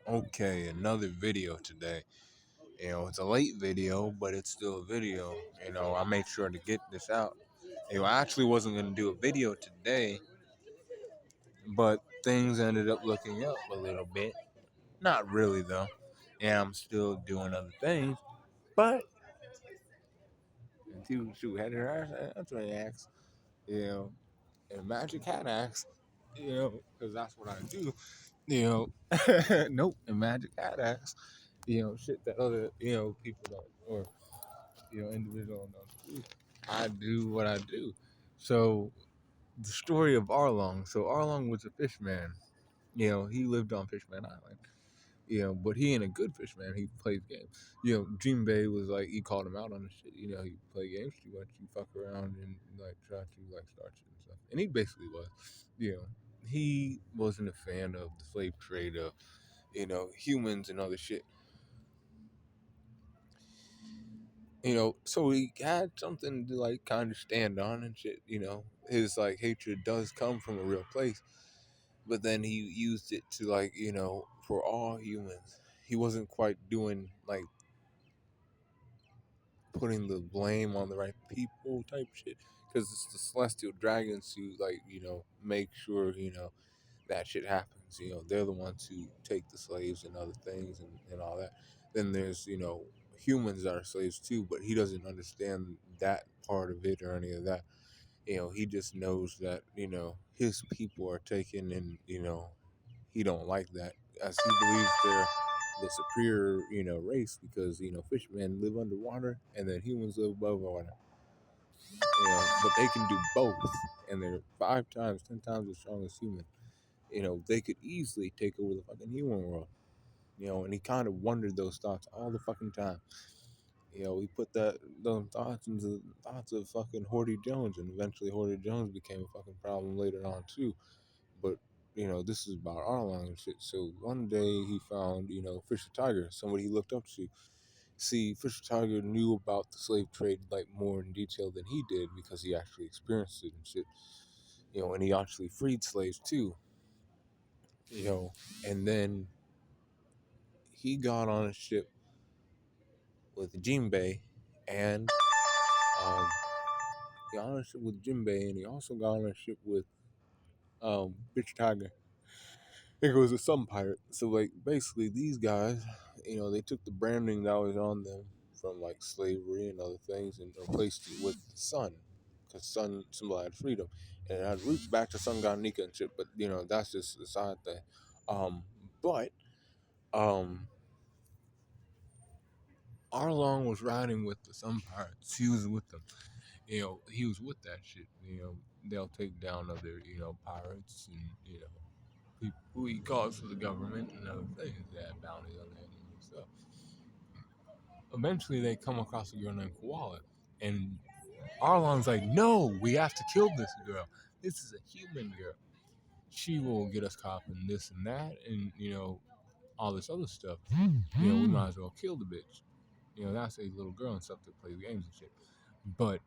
Okay, another video today. It's a late video, but it's still a video. I made sure to get this out. I actually wasn't going to do a video today, but things ended up looking up a little bit. Not really, though. Yeah, I'm still doing other things, but shoot, had her ass, that's what I asked. You know, and Magic Hat asked, because that's what I do. Nope, and Magic Hat asked, shit that other, people don't, or individual don't do. I do what I do. So the story of Arlong. So Arlong was a fishman. He lived on Fishman Island. But he ain't a good fishman. He plays games. Dream Bay was like he called him out on the shit. He play games too much. You fuck around and like try to like start shit and stuff. And he basically was. He wasn't a fan of the slave trade of humans and other shit. So he had something to like kind of stand on and shit. His like hatred does come from a real place, but then he used it to like for all humans. He wasn't quite doing like putting the blame on the right people type shit, because it's the celestial dragons who like make sure that shit happens. They're the ones who take the slaves and other things and all that. Then there's humans that are slaves too, but he doesn't understand that part of it or any of that. He just knows that his people are taken, and he don't like that, as he believes they're the superior race, because fishermen live underwater and then humans live above water. But they can do both, and they're 5 times 10 times as strong as humans. They could easily take over the fucking human world. And he kind of wondered those thoughts all the fucking time. He put those thoughts into the thoughts of fucking Horty Jones, and eventually Horty Jones became a fucking problem later on too. But this is about Arlong and shit. So one day he found Fisher Tiger, somebody he looked up to. See, Fisher Tiger knew about the slave trade like more in detail than he did, because he actually experienced it and shit. And he actually freed slaves too. You know, and then he got on a ship with Jinbei, and um, he got on a ship with Jinbei, and he also got on a ship with Bitch Tiger. I think it was a Sun Pirate. So like basically these guys, they took the branding that was on them from like slavery and other things and replaced it with the sun, because sun symbolized freedom, and it had roots back to Sun God Nika and shit. But that's just a side thing. But um, Arlong was riding with the Sun Pirates. He was with them. He was with that shit. They'll take down other pirates, and people who he calls for the government and other things that have bounties on their name and stuff. Eventually, they come across a girl named Koala, and Arlong's like, "No, we have to kill this girl. This is a human girl. She will get us caught in this and that, and all this other stuff. We might as well kill the bitch. That's a little girl and stuff that plays games and shit." But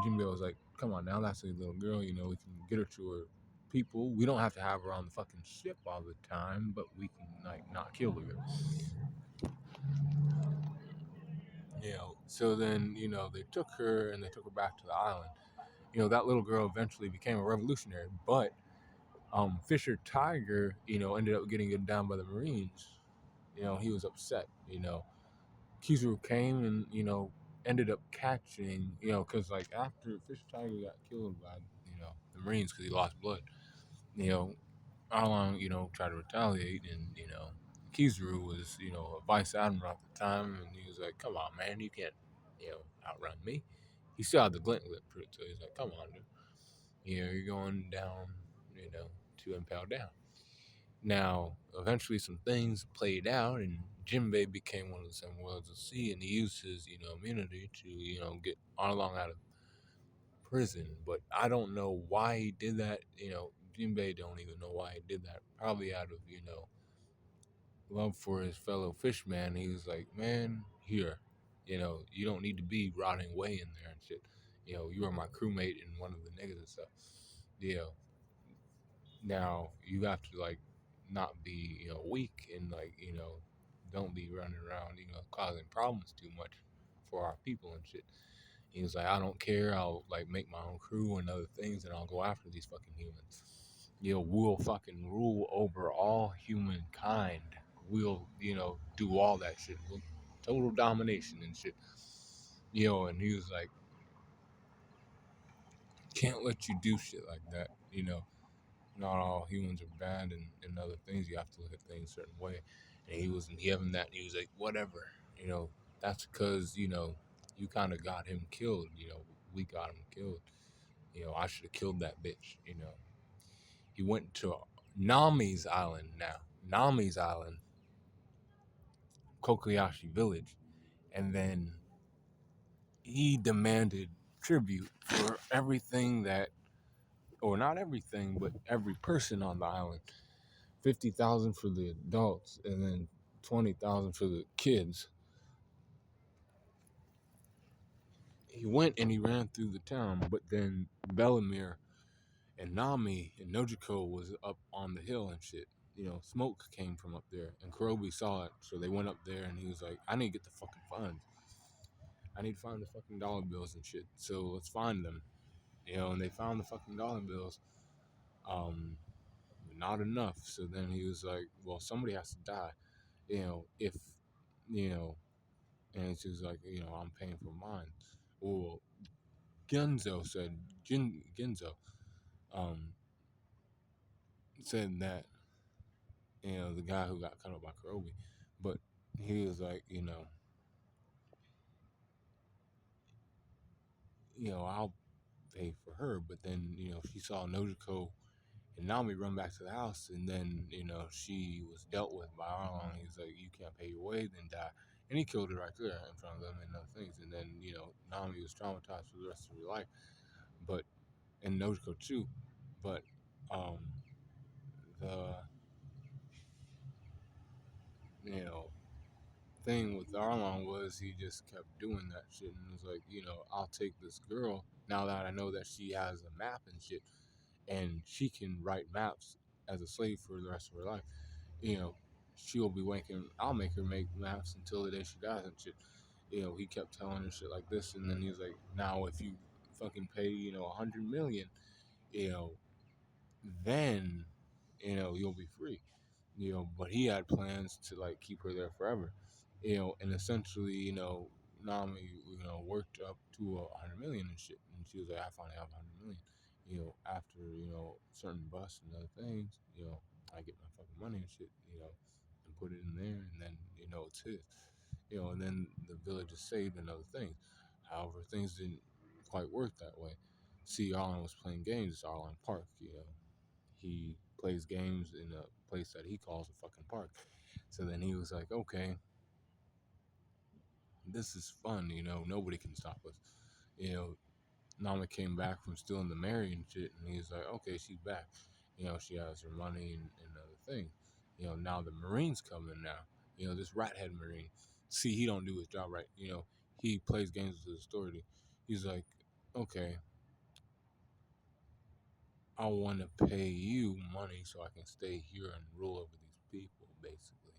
Jimmy was like, "Come on now, that's a little girl. We can get her to her people. We don't have to have her on the fucking ship all the time, but we can like not kill the girl." So then they took her and they took her back to the island. That little girl eventually became a revolutionary, but Fisher Tiger ended up getting it down by the Marines. He was upset. Kizaru came and ended up catching, because like after Fisher Tiger got killed by the Marines because he lost blood, you know Arlong tried to retaliate, and Kizaru was a vice admiral at the time, and he was like, "Come on, man, you can't outrun me." He still had the glint lip for it, so he's like, "Come on, dude. You're going down, to impale down." Now, eventually, some things played out, and Jinbei became one of the seven worlds of sea, and he used his, immunity to, get Arlong out of prison. But I don't know why he did that. Jinbei don't even know why he did that. Probably out of, love for his fellow fishman. He was like, "Man, here, you don't need to be rotting away in there and shit. You are my crewmate and one of the niggas and stuff. You know, now you have to like not be, weak and like, don't be running around, causing problems too much for our people and shit. He was like, I don't care. I'll like make my own crew and other things, and I'll go after these fucking humans. We'll fucking rule over all humankind. We'll, do all that shit. We'll, total domination and shit. And he was like, can't let you do shit like that. Not all humans are bad and other things. You have to look at things a certain way. And he wasn't having that. He was like, whatever. That's because, you kind of got him killed. We got him killed. I should have killed that bitch. He went to Nami's island now. Nami's island, Kokoyashi village. And then he demanded tribute for everything that, or not everything, but every person on the island. 50,000 for the adults and then 20,000 for the kids. He went and he ran through the town, but then Bellamere and Nami and Nojiko was up on the hill and shit. Smoke came from up there, and Kurobi saw it, so they went up there, and he was like, "I need to get the fucking funds. I need to find the fucking dollar bills and shit. So let's find them." And they found the fucking dollar bills. Not enough. So then he was like, "Well, somebody has to die. If you know." And she was like, "I'm paying for mine." Well, Genzo said, Genzo, um, said that, the guy who got cut up by Kurobi, but he was like, I'll pay for her. But then, she saw Nojiko and Nami run back to the house, and then, she was dealt with by Arlong. He's like, "You can't pay your way, then die." And he killed her right there in front of them and other things. And then, Nami was traumatized for the rest of her life. But, and Nojiko too. But, um, the, you know, thing with Arlong was he just kept doing that shit and was like, I'll take this girl now that I know that she has a map and shit, and she can write maps as a slave for the rest of her life. You know, she'll be waking. I'll make her make maps until the day she dies and shit. He kept telling her shit like this, and then he was like, now if you fucking pay, 100 million, you know, then, you'll be free. But he had plans to like keep her there forever. And essentially, Nami, worked up to 100 million and shit. And she was like, I finally have 100 million. After, certain busts and other things, I get my fucking money and shit, and put it in there, and then, it's his. And then the village is saved and other things. However, things didn't quite work that way. See, Arlen was playing games at Arlen Park. He plays games in a place that he calls a fucking park. So then he was like, okay, this is fun, nobody can stop us. You know, Nama came back from stealing the Mary and shit, and he was like, okay, she's back. She has her money and other things. Now the Marine's coming now. This rathead Marine. See, he don't do his job right. He plays games with his authority. He's like, okay, I want to pay you money so I can stay here and rule over these people, basically.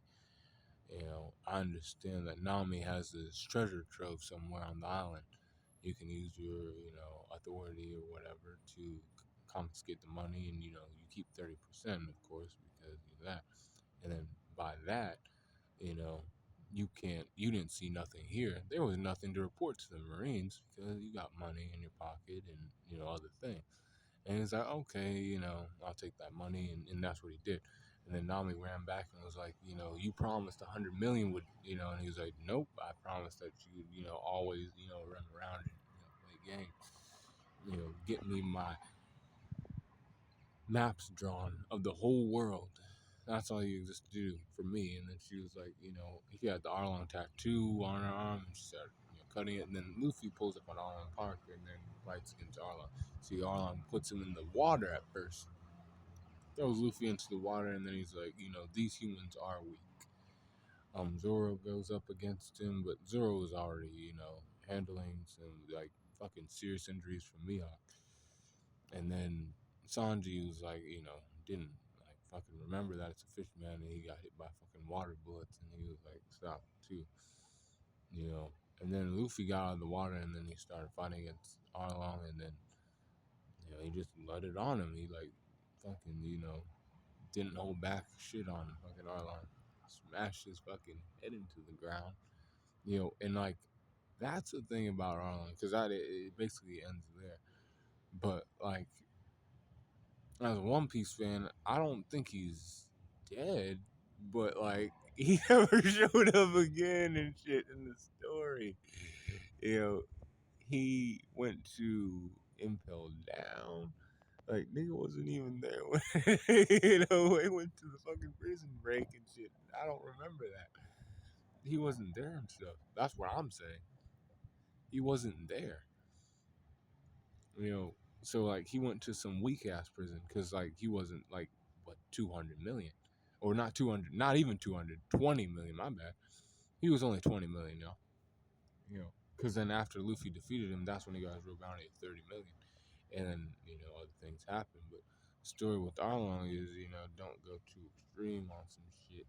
I understand that Nami has this treasure trove somewhere on the island. You can use your, authority or whatever to confiscate the money, and you keep 30%, of course, because of that. And then by that, you know, you didn't see nothing here. There was nothing to report to the Marines because you got money in your pocket and other things. And he's like, okay, I'll take that money, and that's what he did. And then Nami ran back and was like, you promised 100 million would, and he was like, nope, I promised that you, always, run around and play games, get me my maps drawn of the whole world. That's all you just do for me. And then she was like, he had the Arlong tattoo on her arm, and she started cutting it. And then Luffy pulls up on Arlong Park and then fights against Arlong. See, Arlong puts him in the water at first, throws Luffy into the water, and then he's like, these humans are weak. Zoro goes up against him, but Zoro was already, handling some like fucking serious injuries from Mihawk. And then Sanji was like, didn't like fucking remember that it's a fisherman, and he got hit by fucking water bullets, and he was like stopped too, you know. And then Luffy got out of the water, and then he started fighting against Arlong, and then he just let it on him. He like fucking didn't hold back shit on him. Fucking Arlong smashed his fucking head into the ground, and like that's the thing about Arlong, because it basically ends there. But like as a One Piece fan, I don't think he's dead, but like he never showed up again and shit in the story. You know, he went to Impel Down. Like nigga wasn't even there when he went to the fucking prison break and shit. I don't remember that. He wasn't there and stuff. That's what I'm saying. He wasn't there. You know, so like he went to some weak ass prison because like he wasn't like what 200 million, or not 200, not even 200, 20 million. My bad. He was only 20 million, y'all. Because then after Luffy defeated him, that's when he got his real bounty at 30 million, and then other things happened. But the story with Arlong is don't go too extreme on some shit.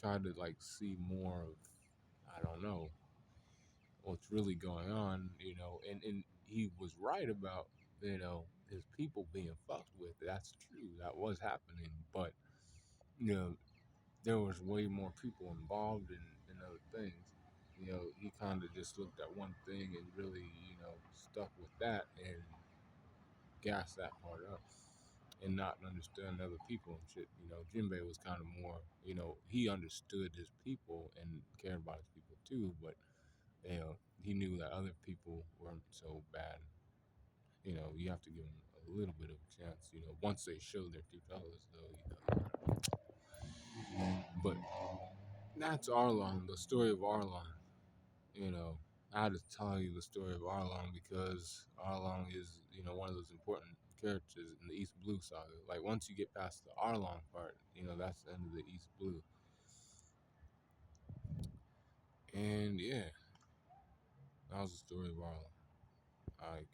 Try to like see more of, I don't know, what's really going on, and he was right about, his people being fucked with. That's true. That was happening. But, there was way more people involved in other things. He kind of just looked at one thing and really, stuck with that and gassed that part up and not understand other people and shit. Jinbei was kind of more, he understood his people and cared about his people too, but he knew that other people weren't so bad. You have to give them a little bit of a chance. Once they show their true colors, though. But that's Arlong, the story of Arlong. I had to tell you the story of Arlong because Arlong is, one of those important characters in the East Blue saga. Like once you get past the Arlong part, that's the end of the East Blue. And yeah, that was the story of Arlong. I